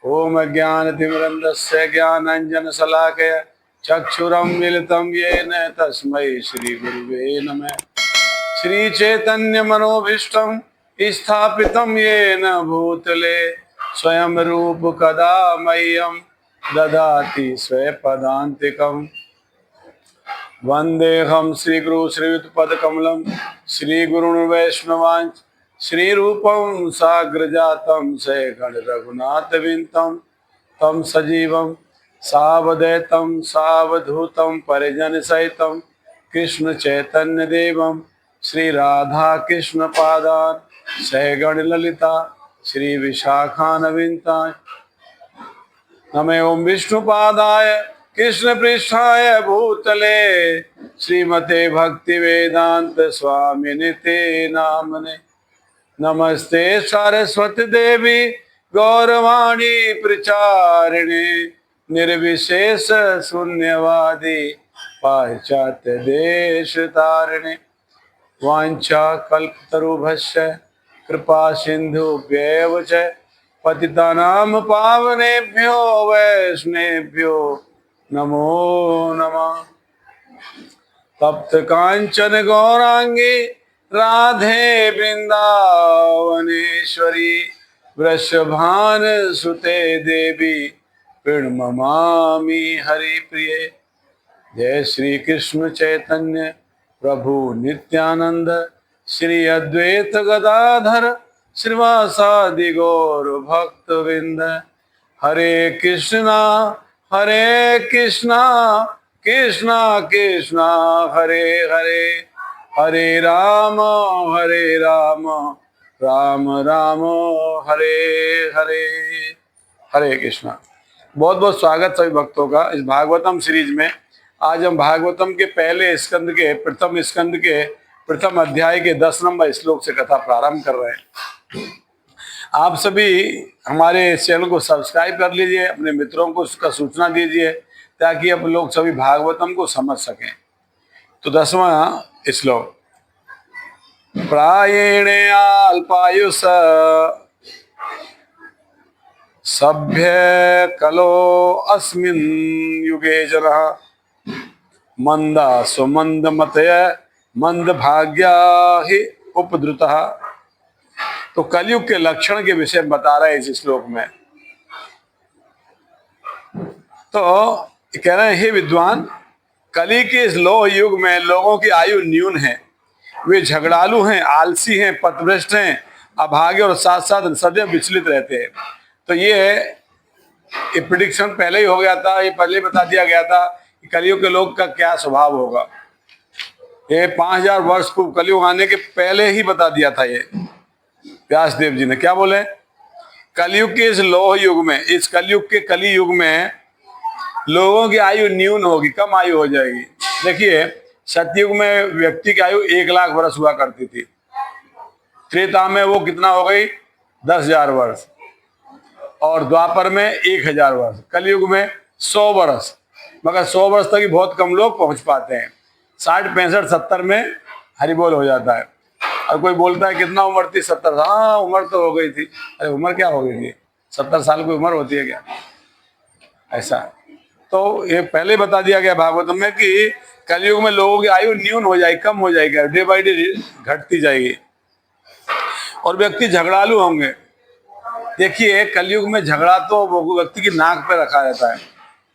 ओम ज्ञानतिमिरन्धस्य ज्ञानाञ्जनशलाकया चक्षुरुन्मीलितं येन तस्मै श्रीगुरुवे नमः। श्रीचैतन्यमनोभीष्टं स्थापितं येन भूतले स्वयं रूप कदा मह्यं ददाति स्वपदान्तिकम्। वन्देऽहं श्रीगुरु श्रीयुतपदकमलं श्रीगुरुन् वैष्णवांश्च श्रीरूपं साग्रजातं सैगण रघुनाथविन्तं तं सजीवं सावधैतं सावधूतं परिजनसहितं कृष्ण चैतन्यदेवं श्रीराधाकृष्णपादान् सैगण ललिता श्रीविशाखान्वितान् नमः। ओं विष्णुपादाय कृष्णपृष्ठाय भूतले श्रीमते भक्तिवेदांत स्वामिनिते नामने। नमस्ते सरस्वती देवी गौरवाणी प्रचारिणे निर्विशेष शून्यवादी पाश्चात्य देश तारिणे। वाञ्छा कल्पतरुभ्यश्च कृपा सिन्धुभ्येव च पतितानां पावनेभ्यो वैष्णवेभ्यो नमो नमः। तप्त कांचन गौरांगी राधे वृंदावनेश्वरी वृषभानुसुते देवी प्रणमामि हरिप्रिये। जय श्री कृष्ण चैतन्य प्रभु नित्यानंद श्री अद्वैत गदाधर श्रीवासादि गौर भक्तवृंद। हरे कृष्णा कृष्णा कृष्णा हरे हरे, हरे राम राम राम हरे हरे। हरे कृष्णा। बहुत बहुत स्वागत सभी भक्तों का इस भागवतम सीरीज में। आज हम भागवतम के पहले स्कंद के प्रथम अध्याय के 10 नंबर श्लोक से कथा प्रारंभ कर रहे हैं। आप सभी हमारे चैनल को सब्सक्राइब कर लीजिए, अपने मित्रों को उसका सूचना दीजिए ताकि आप लोग सभी भागवतम को समझ सकें। तो 10वां श्लोक। प्रायेणे अल्पायुष सभ्य कलो अस्मिन् युगे जनः मंदा सुमंद मतय मंद भाग्या ही उपद्रुतः। तो कलयुग के लक्षण के विषय में बता रहे हैं इस श्लोक में। तो कह रहे हैं, हे विद्वान, कली के इस लोह युग में लोगों की आयु न्यून है, वे झगड़ालू हैं, आलसी हैं, पथभ्रष्ट हैं, अभागे और साथ साथ सदैव विचलित रहते हैं। तो ये प्रिडिक्शन पहले ही हो गया था, ये पहले बता दिया गया था कि कलयुग के लोग का क्या स्वभाव होगा। ये 5000 वर्ष पूर्व कलयुग आने के पहले ही बता दिया था। ये व्यास देव जी ने क्या बोले, कलयुग के इस लोह युग में, इस कलयुग के कली युग में लोगों की आयु न्यून होगी, कम आयु हो जाएगी। देखिए, सतयुग में व्यक्ति की आयु 1 लाख वर्ष हुआ करती थी। त्रेता में वो कितना हो गई, 10,000 वर्ष, और द्वापर में 1000 वर्ष, कलयुग में 100 वर्ष। मगर 100 वर्ष तक ही बहुत कम लोग पहुंच पाते हैं। 60, 65, 70 में हरिबोल हो जाता है। और कोई बोलता है कितना उम्र थी, 70। हाँ, उम्र तो हो गई थी। अरे उम्र क्या हो गई थी, 70 साल की उम्र होती है क्या? ऐसा। तो ये पहले बता दिया गया भागवत में कि कलयुग में लोगों की आयु न्यून हो जाएगी, कम हो जाएगी, डे बाई डे घटती जाएगी, और व्यक्ति झगड़ालू होंगे। देखिए, कलयुग में झगड़ा तो व्यक्ति की नाक पे रखा रहता है,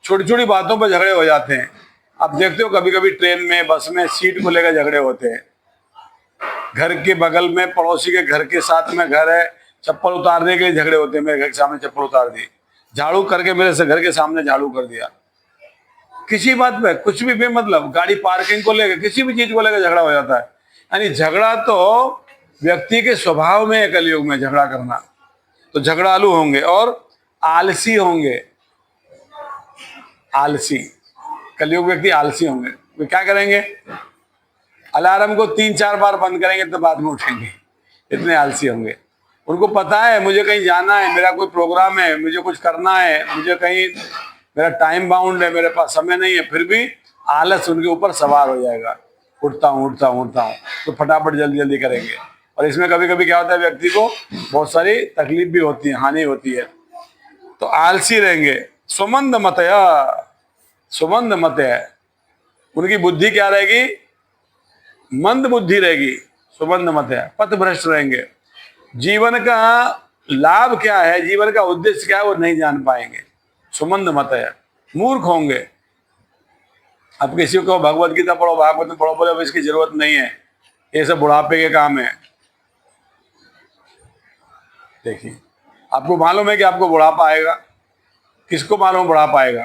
छोटी छोटी बातों पर झगड़े हो जाते हैं। आप देखते हो कभी कभी ट्रेन में, बस में सीट को लेकर झगड़े होते हैं। घर के बगल में पड़ोसी के घर के साथ में घर है, चप्पल उतारने के लिए झगड़े होते हैं। मेरे घर के सामने चप्पल उतार दी, झाड़ू करके मेरे से घर के सामने झाड़ू कर दिया। किसी बात पे, कुछ भी बेमतलब, गाड़ी पार्किंग को लेकर, किसी भी चीज को लेकर झगड़ा हो जाता है। यानी झगड़ा तो व्यक्ति के स्वभाव में है कलयुग में झगड़ा करना। तो झगड़ालू होंगे और आलसी होंगे। आलसी, कलयुग व्यक्ति आलसी होंगे। वे क्या करेंगे, अलार्म को 3-4 बार बंद करेंगे तो बाद में उठेंगे, इतने आलसी होंगे। उनको पता है मुझे कहीं जाना है, मेरा कोई प्रोग्राम है, मुझे कुछ करना है, मुझे कहीं, मेरा टाइम बाउंड है, मेरे पास समय नहीं है, फिर भी आलस उनके ऊपर सवार हो जाएगा। उठता हूँ तो फटाफट जल्दी जल्दी करेंगे। और इसमें कभी कभी क्या होता है, व्यक्ति को बहुत सारी तकलीफ भी होती है, हानि होती है। तो आलसी रहेंगे। सुमंद मतया, सुमंद मतया, उनकी बुद्धि क्या रहेगी? मंद बुद्धि रहेगी, सुमंद मतया। पथभ्रष्ट रहेंगे, जीवन का लाभ क्या है, जीवन का उद्देश्य क्या है, वो नहीं जान पाएंगे, सुमंद मतया। मूर्ख होंगे। अब किसी को भगवत गीता पढ़ो, भागवत में पढ़ो, बोले अब इसकी जरूरत नहीं है, ये सब बुढ़ापे के काम है। देखिए, आपको मालूम है कि आपको बुढ़ापा आएगा? किसको मालूम बुढ़ापा आएगा?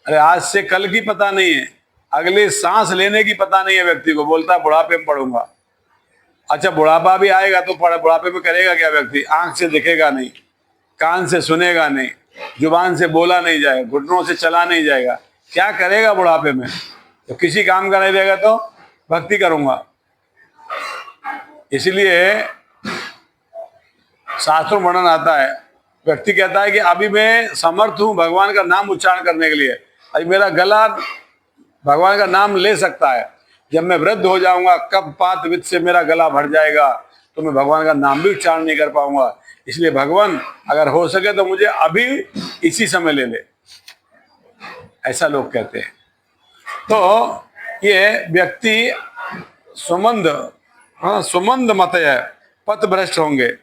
अरे आज से कल की पता नहीं है, अगले सांस लेने की पता नहीं है व्यक्ति को, बोलता है बुढ़ापे में पढ़ूंगा। अच्छा, बुढ़ापा भी आएगा तो बुढ़ापे में करेगा क्या व्यक्ति? आंख से दिखेगा नहीं, कान से सुनेगा नहीं, जुबान से बोला नहीं जाएगा, घुटनों से चला नहीं जाएगा, क्या करेगा बुढ़ापे में? तो किसी काम का नहीं रहेगा तो भक्ति करूंगा। इसलिए शास्त्रों में वर्णन आता है, व्यक्ति कहता है कि अभी मैं समर्थ हूं भगवान का नाम उच्चारण करने के लिए, अभी मेरा गला भगवान का नाम ले सकता है, जब मैं वृद्ध हो जाऊंगा, कब पात वित्त से मेरा गला भर जाएगा तो मैं भगवान का नाम भी उच्चारण नहीं कर पाऊंगा। इसलिए भगवान अगर हो सके तो मुझे अभी इसी समय ले ले, ऐसा लोग कहते हैं। तो ये व्यक्ति सुमंद, हाँ, सुमंद मत है, पथ भ्रष्ट होंगे,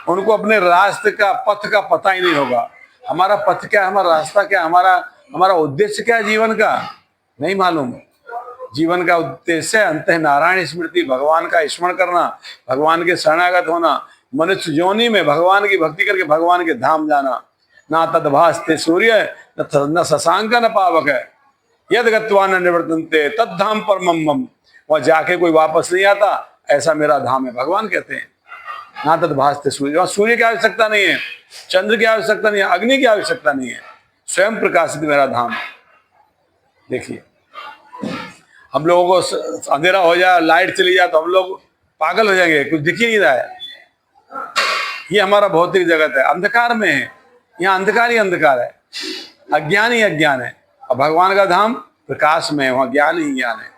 उनको अपने रास्ते का, पथ का पता ही नहीं होगा। हमारा पथ क्या है, हमारा रास्ता क्या, हमारा उद्देश्य क्या है जीवन का, नहीं मालूम। जीवन का उद्देश्य अंतः नारायण स्मृति, भगवान का स्मरण करना, भगवान के शरणागत होना, मनुष्य योनि में भगवान की भक्ति करके भगवान के धाम जाना। ना तद्भास्ते सूर्य न शशांक न पावक है, यद गत्वा न निवर्तन्ते तद्धाम परमम मम, वह जाके कोई वापस नहीं आता, ऐसा मेरा धाम है, भगवान कहते हैं। ना तद्भास्ते सूर्य, वहां सूर्य की आवश्यकता नहीं है, चंद्र की आवश्यकता नहीं है, अग्नि की आवश्यकता नहीं है, स्वयं प्रकाशित मेरा धाम। देखिए, हम लोगों को अंधेरा हो जाए, लाइट चली जाए तो हम लोग पागल हो जाएंगे, कुछ दिख ही नहीं रहा है। ये हमारा भौतिक जगत है, अंधकार में है, यहाँ अंधकार ही अंधकार है, अज्ञान ही अज्ञान है। और भगवान का धाम प्रकाश में है, वहां ज्ञान ही ज्ञान है।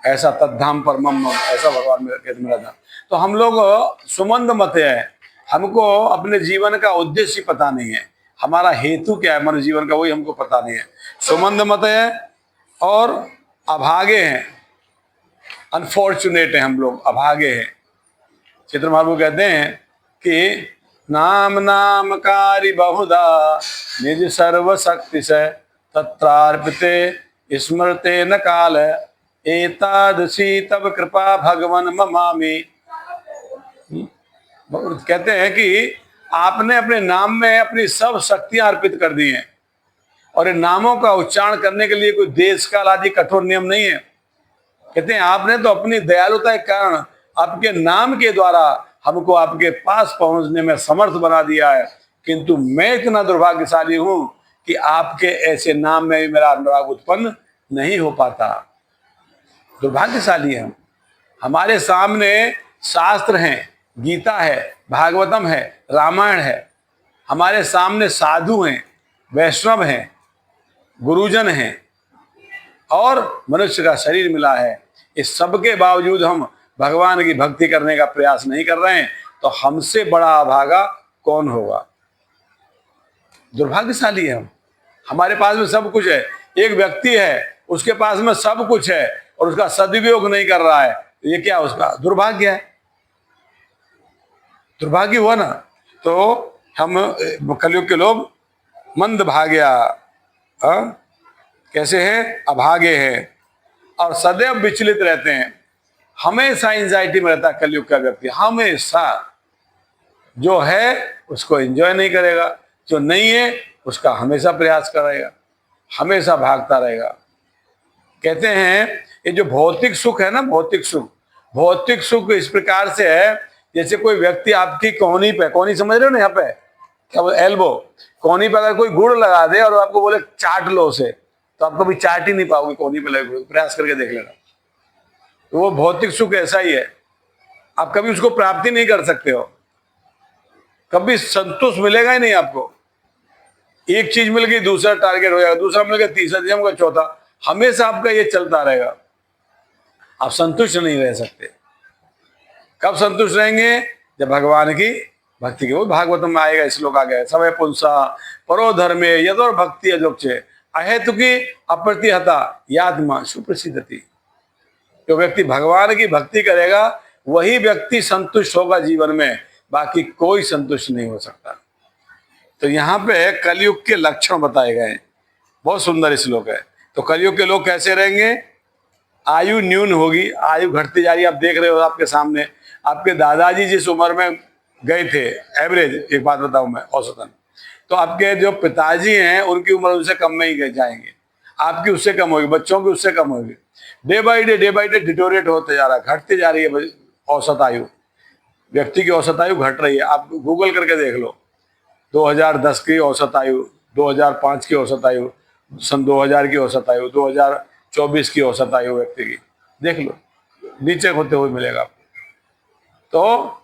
ऐसा तद्धाम परमम, ऐसा भगवान कहते मेरा धाम। तो हम लोग सुमंद मत है, हमको अपने जीवन का उद्देश्य पता नहीं है, हमारा हेतु क्या है हमारे जीवन का, वही हमको पता नहीं है। सुमंद मत है और अभागे हैं, अनफॉर्चुनेट है हम लोग, अभागे हैं। चित्र महाप्रभु कहते हैं कि नाम नामकारी बहुधा निज सर्वशक्ति से तत्रार्पिते स्मृते न काल, एतादृशी तब कृपा भगवन ममामि। कहते हैं कि आपने अपने नाम में अपनी सब शक्तियां अर्पित कर दी हैं, और इन नामों का उच्चारण करने के लिए कोई देश काल आदि कठोर नियम नहीं है। कहते हैं आपने तो अपनी दयालुता के कारण आपके नाम के द्वारा हमको आपके पास पहुंचने में समर्थ बना दिया है, किंतु मैं इतना दुर्भाग्यशाली हूं कि आपके ऐसे नाम में भी मेरा अनुराग उत्पन्न नहीं हो पाता। दुर्भाग्यशाली है। हमारे सामने शास्त्र हैं, गीता है, भागवतम है, रामायण है, हमारे सामने साधु हैं, वैष्णव हैं, गुरुजन हैं, और मनुष्य का शरीर मिला है। इस सब के बावजूद हम भगवान की भक्ति करने का प्रयास नहीं कर रहे हैं, तो हमसे बड़ा अभागा कौन होगा? दुर्भाग्यशाली है हम। हमारे पास में सब कुछ है, एक व्यक्ति है उसके पास में सब कुछ है और उसका सदुपयोग नहीं कर रहा है, ये क्या उसका दुर्भाग्य है? दुर्भाग्य हुआ ना। तो हम कलयुग के लोग मंद भाग्या, कैसे है? अभागे है, और सदैव विचलित रहते हैं, हमेशा एंजाइटी में रहता है कलयुग का व्यक्ति। हमेशा जो है उसको एंजॉय नहीं करेगा, जो नहीं है उसका हमेशा प्रयास करेगा, हमेशा भागता रहेगा। कहते हैं ये जो भौतिक सुख है ना, भौतिक सुख इस प्रकार से है जैसे कोई व्यक्ति आपकी कोहनी पे, कोहनी समझ रहे हो ना, यहाँ पे क्या बोले, एल्बो, कोहनी पे अगर कोई गुड़ लगा दे और आपको बोले चाट लो उसे, तो आप कभी चाट ही नहीं पाओगे, कोहनी पे लगे, प्रयास करके देख लेना। तो वो भौतिक सुख ऐसा ही है, आप कभी उसको प्राप्ति नहीं कर सकते हो, कभी संतोष मिलेगा ही नहीं आपको। एक चीज मिल गई दूसरा टारगेट हो जाएगा, दूसरा मिल गया तीसरा, तीसरा चौथा, हमेशा आपका ये चलता रहेगा, आप संतुष्ट नहीं रह सकते। कब संतुष्ट रहेंगे? जब भगवान की भक्ति के, वो भागवतम में आएगा, श्लोक आ गया, समय पुंसा परो धर्मे यदोर भक्ति अजोक्षे अहेतुकी अप्रतिहता यात्मा सुप्रसिद्धति। जो व्यक्ति भगवान की भक्ति करेगा वही व्यक्ति संतुष्ट होगा जीवन में, बाकी कोई संतुष्ट नहीं हो सकता। तो यहाँ पे कलयुग के लक्षण बताए गए, बहुत सुंदर श्लोक है। तो कलयुग के लोग कैसे रहेंगे? आयु न्यून होगी, आयु घटती जा रही है। आप देख रहे हो आपके सामने, आपके दादाजी जिस उम्र में गए थे, एवरेज एक बात बताऊं मैं, औसतन, तो आपके जो पिताजी हैं उनकी उम्र उनसे कम में ही जाएंगे, आपकी उससे कम होगी, बच्चों की उससे कम होगी। डे बाई डे डिटोरेट होते जा रहा है, घटती जा रही है औसत आयु, व्यक्ति की औसत आयु घट रही है। आप गूगल करके देख लो, 2010 की औसत आयु, 2005 की औसत आयु, सन 2000 की औसत आयु, 2024 की औसत आयु व्यक्ति की देख लो, नीचे होते हुए मिलेगा आपको। तो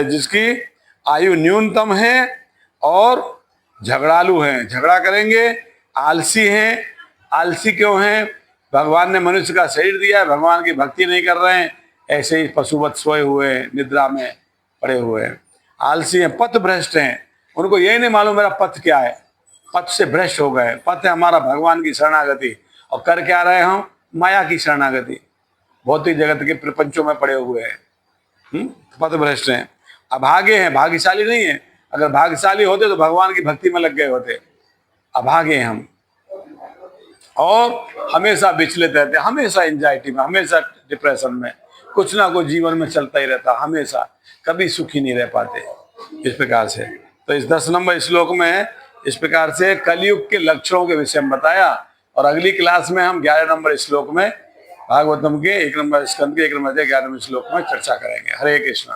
जिसकी आयु न्यूनतम है और झगड़ालू हैं, झगड़ा करेंगे, आलसी हैं। आलसी क्यों हैं? भगवान ने मनुष्य का शरीर दिया है, भगवान की भक्ति नहीं कर रहे हैं, ऐसे ही पशुवत सोए हुए हैं, निद्रा में पड़े हुए हैं, आलसी हैं। पथ भ्रष्ट हैं, उनको यही नहीं मालूम मेरा पथ क्या है, पथ से भ्रष्ट हो गए। पथ है हमारा भगवान की शरणागति, और कर क्या रहे हम? माया की शरणागति, भौतिक जगत के प्रपंचों में पड़े हुए हैं। पथ भ्रष्ट हैं, अभागे हैं, भाग्यशाली नहीं है। अगर भाग्यशाली होते तो भगवान की भक्ति में लग गए होते। अभागे हैं हम, और हमेशा विचलित रहते, हमेशा एंजाइटी में, हमेशा डिप्रेशन में, कुछ ना कुछ जीवन में चलता ही रहता, हमेशा कभी सुखी नहीं रह पाते इस प्रकार से। तो इस 10 नंबर श्लोक में इस प्रकार से कलयुग के लक्षणों के विषय में बताया, और अगली क्लास में हम 11 नंबर श्लोक में भागवतम के 1 नंबर स्कंद के 1 नंबर 11वें श्लोक में चर्चा करेंगे। हरे कृष्णा।